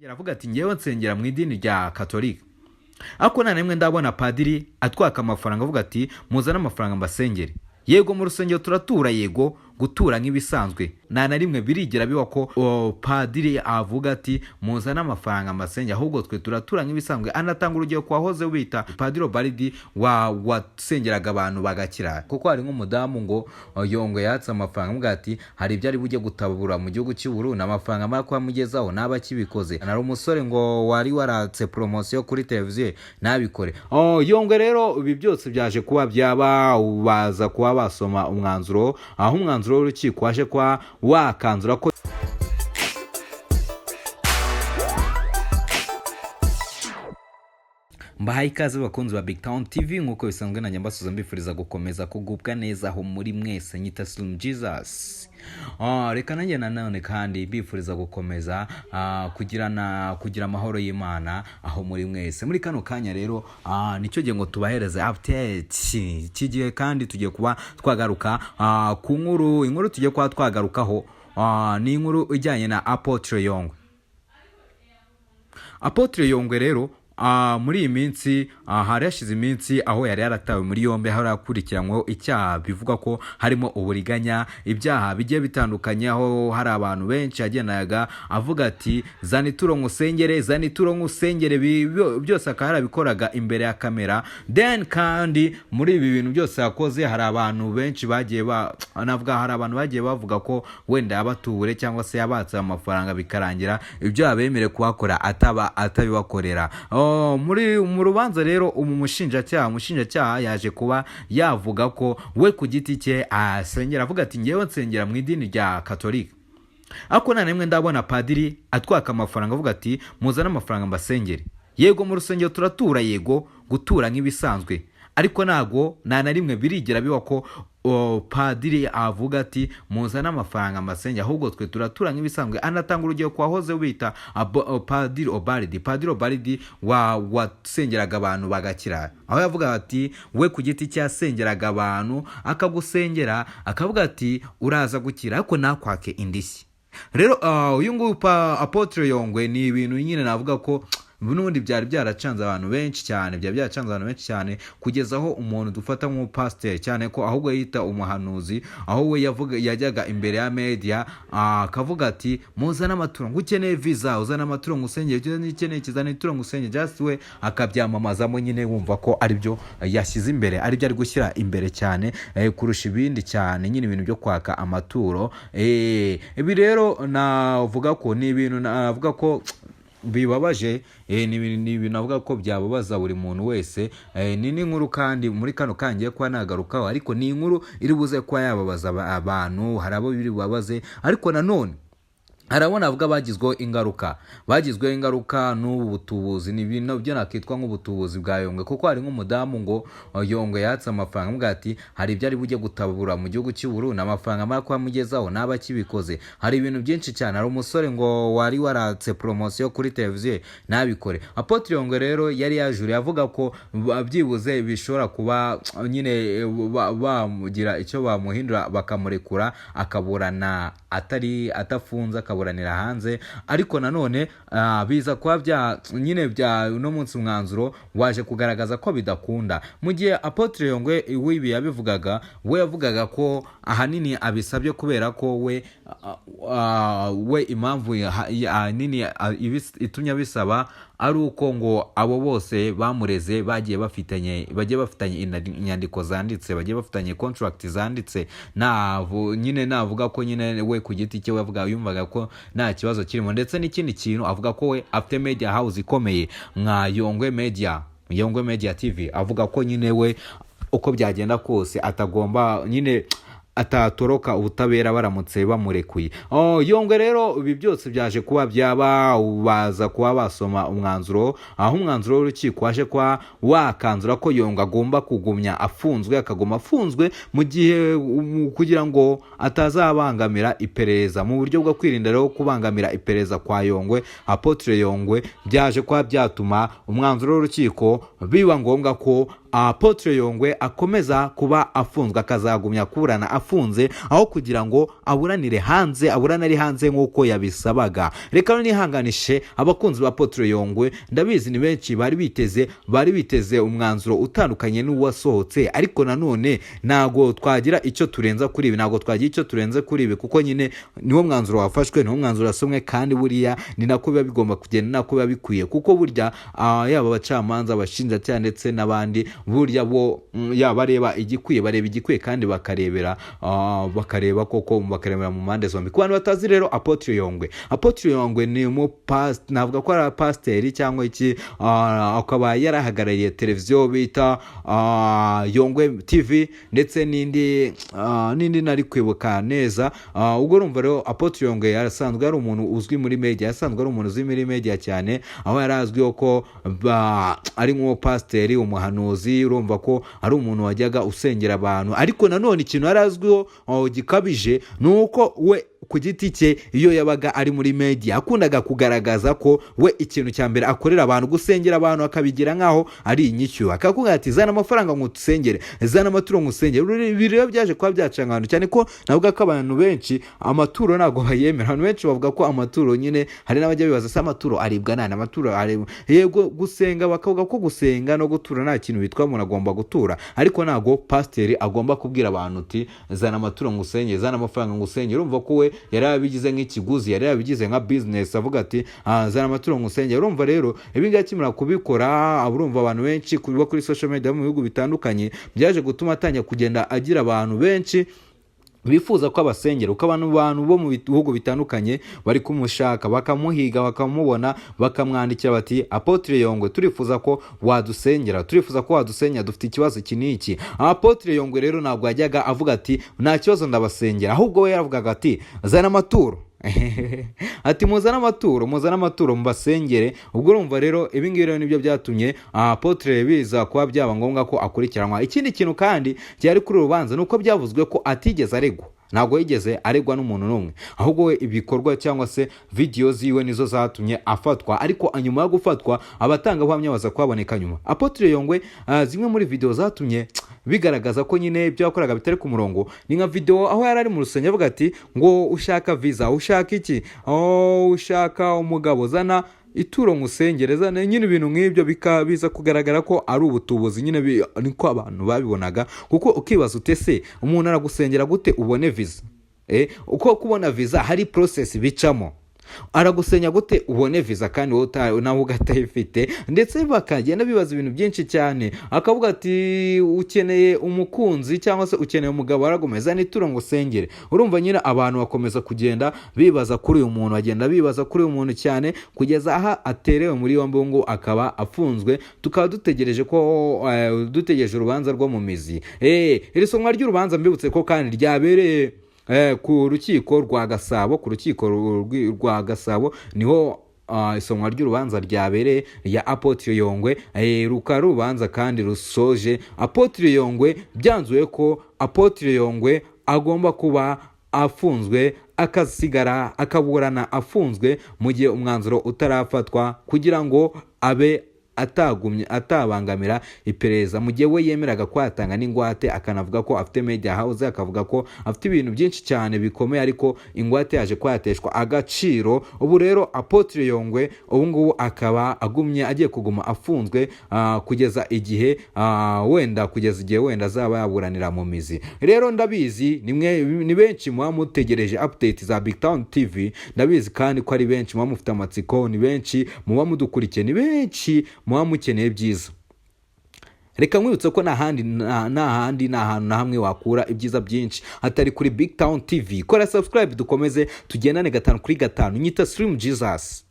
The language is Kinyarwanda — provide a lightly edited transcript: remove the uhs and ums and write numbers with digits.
Yaravuga ati ngewe nsengera mu idini rya Katolika. Ariko nta nemwe ndabona padiri atwaka amafaranga avuga ati muzana amafaranga mbasengere. Yego mu rusengero turatura, yego gutura nk'ibisanzwe. Nta na rimwe birigera biwa ko padiri avuga ati muzana amafaranga mbasengere, ahubwo twe turatura nk'ibisanzwe. Anatanga urugero kwa hoze bita Padiri Obaridi wasengeraga abantu bagakira, kuko hari nk'umudamu ngo yongo yatse amafaranga avuga ati hari ibyo ari bujye gutabura mu gihugu cy'u Burundi, amafaranga amara kwamugezaho naba kibikoze. Nari umusore ngo wari waratse promotion kuri televiziyo nabikore. Yongo rero ibi byose byaje kuba byaba baza kuba basoma umwanzuro, aho umwanzuro w'urukiko waje kwa wakanzura ko mbahaye ikaze bakunzi ba Big Town TV. Nkuko bisanzwe nanjye mbasuza mbifuriza gukomeza kugubwa neza aho muri mwese. Nyita Slim Jesus. Reka nanjye nanone kandi bifuriza gukomeza kugira amahoro y'Imana aho muri mwese. Muri kano kanya rero nicyo gihe ngo tubahereze update kigiye, kandi tugiye kuba twagaruka ku inkuru tugiye kuba twagarukaho ni inkuru ijyanye na Apotre Yongwe. Apotre Yongwe rero muri iyi minsi hari hashize iminsi aho yari yaratawe muri yombi, aho yakurikiranweho icyaha bivuga ko harimo uburiganya, ibyaha bigiye bitandukanye, aho hari abantu benshi yagendaga avuga ati zani turo ngusengere, byose akaba yarabikoraga imbere ya kamera. Then kandi muri ibi bintu byose yakoze hari abantu benshi bagiye bavuga ko wenda yabature cyangwa se yabatse amafaranga bikarangira ibyo abemereye kuhakora atabibakorera. Mu rubanza rero umushinjacyaha yaje kuba yavuga ko we ku giti cye asengera, avuga ati ngewe nsengera mu idini rya Katolika. Ariko nta nemwe ndabona padiri atwaka amafaranga avuga ati muzana amafaranga mbasengere. Yego mu rusengero turatura, yego gutura nk'ibisanzwe. Ariko nta na rimwe birigera biwa ko padiri avuga ati muzana amafaranga mbasengere, ahubwo twe turatura nk'ibisanzwe. Anatanga urugero kwa hoze bita Padiri Obaridi wasengeraga abantu bagakira, aho yavuga ati we ku giti cyasengeraga abantu akagusengera akavuga ati uraza gukira ariko nakwake indishyi. Rero uyu nguyu Apotre Yongwe ni ibintu nyine navuga ko n'ubundi byari byaracanze abantu benshi cyane, kugeza aho umuntu dufata nk'umupasiteri cyane ko ahubwo yita umuhanuzi, aho we yajyaga imbere ya media akavuga ati muzana amaturo, ngukeneye visa uzana amaturo ngusengere, ukeneye kizana ituro ngusengere. Just we akabyamamazamo nyine, wumva ko ari byo yashyize imbere, ari byo ari gushyira imbere cyane kurusha ibindi cyane, nyine ibintu byo kwaka amaturo. Ibi rero navuga ko ni ibintu navuga ko bibabaje, ni ibintu navuga ko byababaza buri muntu wese. Ni n'inkuru kandi muri kano kangiye kuba nagarukaho, ariko ni inkuru iri buze kuba yababaza abantu. Hari abo biri bubabaze, ariko nanone harabona avuga bagizweho ingaruka n'ubu butubuzi. Ni ibintu byo nakitwa nk'ubutubuzi bwa Yongwe, kuko hari nk'umudamu ngo Yongwe yatse amafaranga avuga ati hari ibyo ari bujye gutabura mu gihugu cy'u Burundi, amafaranga amara kwamugezaho naba kibikoze. Hari ibintu byinshi cyane. Hari umusore ngo wari waratse promotion kuri televiziyo nabikore. Apotre Yongwe rero yari yajuriye avuga ko byibuze bishobora kuba nyine bamugira icyo bamuhindura bakamurekura akaburana atafunze, akaburanira hanze. Ariko nanone biza kuba uno munsi umwanzuro waje kugaragaza ko bidakunda. Mu gihe Apotre Yongwe wibi yabivugaga, we yavugaga ko ahanini abisabye kubera ko we impamvu nini itumye bisaba ari uko ngo abo bose bamureze bagiye bafitanye inyandiko zanditse, bagiye bafitanye contract zanditse. Navuga ko nyine we ku giti cye yumvaga ko nta kibazo kirimo. Ndetse n'ikindi kintu avuga ko we afite media house ikomeye nka Yongwe Media TV, avuga ko nyine we uko byagenda kose atagomba nyine atatoroka ubutabera baramutse bamurekuye. Yongwe rero ibi byose byaje kuba byaba baza kuba basoma umwanzuro, aho umwanzuro w'urukiko waje kwa wakanzura ko Yongwe agomba kugumya akaguma afunzwe mu gihe kugira ngo atazabangamira iperereza, mu buryo bwo kwirinda rero kubangamira iperereza kwa Yongwe. Apotre Yongwe byaje kuba byatuma umwanzuro w'urukiko biba ngombwa ko Apotre Yongwe akomeza kuba afunzwe, akazagumya kuburana afunze aho kugira ngo aburanire hanze, aburanire hanze nk'uko yabisabaga. Reka nihanganishe abakunzi ba Apotre Yongwe, ndabizi ni benshi bari biteze umwanzuro utandukanye n'uwasohotse, ariko nanone nago twagira icyo turenza kuri ibi, kuko nyine niwo mwanzuro wafashwe, niwo mwanzuro wasomwe, kandi buriya ni nako biba bigomba kugenda, nako biba bikwiye, kuko burya yaba abacamanza, abashinjacyaha ndetse n'abandi, burya bo bareba igikwiye kandi bakareba mu mpande zombi. Ku bantu batazi rero Apotre Yongwe ni navuga ko ari pasiteri cyangwa iki, akaba yarahagarariye televiziyo bita Yongwe TV ndetse n'indi nari kwibuka neza. Ubwo urumva rero Apotre Yongwe yarasanzwe ari umuntu uzwi muri media, cyane, aho yarazwiho ko ari nk'umupasiteri, umuhanuzi. Urumva ko ari umuntu wajyaga usengera abantu, ariko nanone ikintu yarazwiho gikabije nuko we ku giti cye iyo yabaga ari muri media akundaga kugaragaza ko we ikintu cya mbere akorera abantu, gusengera abantu, akabigira nkaho ari inyishyu, akakubwira ati zana amafaranga ngo tusengere, zana amaturo ngo usengere. Rero byaje kuba byacanga abantu, cyane ko navuga ko abantu benshi amaturo ntago bayemera. Abantu benshi bavuga ko amaturo nyine, hari n'abajya bibaza se amaturo aribwa nani, amaturo yego gusenga, bakavuga ko gusenga no gutura nta kintu bitwa, umuntu agomba gutura, ariko ntago pasiteri agomba kubwira abantu uti zana amaturo ngo usengere, zana amafaranga ngo usengere. Urumva ko we yari yabigize nk'ikiguzi, yari yabigize nka business, avuga ati zana amaturo ngo usengere. Urumva rero ibi ngibi akimara kubikora, urumva abantu benshi kuba kuri social media mu bihugu bitandukanye byaje gutuma atangira kugenda agira abantu benshi bifuza ko abasengera, uko abantu bo mu bihugu bitandukanye bari kumushaka, bakamuhiga, bakamubona, bakamwandikira bati Apotre Yongwe turifuza ko wadusengera, dufite ikibazo kiniki. Apotre Yongwe rero ntabwo yajyaga avuga ati nta kibazo ndabasengera, ahubwo we yaravugaga ati zana amaturo ati muzana amaturo mbasengere. Ubwo urumva rero ibi ngibi rero nibyo byatumye Apotre biza kuba byaba ngombwa ko akurikiranwa. Ikindi kintu kandi cyari kuri rubanza nuko byavuzwe ko atigeze aregwa, ntabwo yigeze aregwa n'umuntu n'umwe, ahubwo we ibikorwa cyangwa se video ziwe nizo zatumye afatwa, ariko nyuma yo gufatwa abatangabuhamya baza kuboneka nyuma. Apotre Yongwe zimwe muri video zatumye bigaragaza ko nyine ibyo yakoraga bitari ku murongo, ni nka video aho yari ari mu rusengero avuga ati ngo ushaka visa, ushaka iki, ushaka umugabo, zana ituro ngusengereza, nyine ibintu nk'ibyo bikabiza kugaragara ko ari ubutubuzi. Nyine niko abantu babibonaga, kuko ukibaza utese umuntu aragusengera gute ubone visa? Uko kubona visa hari process bicamo, aragusenya gute ubone visa kandi wowe nawe ugatayifite? Ndetse bakagenda bibaza ibintu byinshi cyane, akavuga ati ukeneye umukunzi cyangwa se ukeneye umugabo, aragomeza n'ituro ngo usengere. Urumva nyine abantu bakomeza kugenda bibaza kuri uyu muntu, cyane kugeza aha aterewe muri yombi ngo akaba afunzwe. Tukaba dutegereje urubanza rwo mu mizi. Iri somwa ry'urubanza mbibutse ko kandi ryabereye ku rukiko rwa Gasabo, niho isomwa ry'urubanza ryabereye ya Apotre Yongwe. Rubanza kandi rusoje Apotre Yongwe byanzuye ko Apotre Yongwe agomba kuba afunzwe, akaburana afunzwe mu gihe umwanzuro utarafatwa, kugira ngo abe atabangamira iperereza. Mu gihe we yemeraga ko yatanga n'ingwate, akanavuga ko afite media house, akavuga ko afite ibintu byinshi cyane bikomeye, ariko ingwate yaje kwateshwa agaciro. Ubu rero Apotre Yongwe ubu ngubu akaba agiye kuguma afunzwe kugeza igihe wenda azaba yaburanira mu mizi. Rero ndabizi ni benshi muba mutegereje update za Big Town TV, ndabizi kandi ko ari benshi muba mufite amatsiko, ni benshi muba mudukurikiye, ni benshi muba mukeneye byiza. Reka nkwibutse ko nta hantu na hamwe wakura ibyiza byinshi hatari kuri Big Town TV. Kora subscribe dukomeze tugendane 5 kuri 5. Nyita Stream Jesus.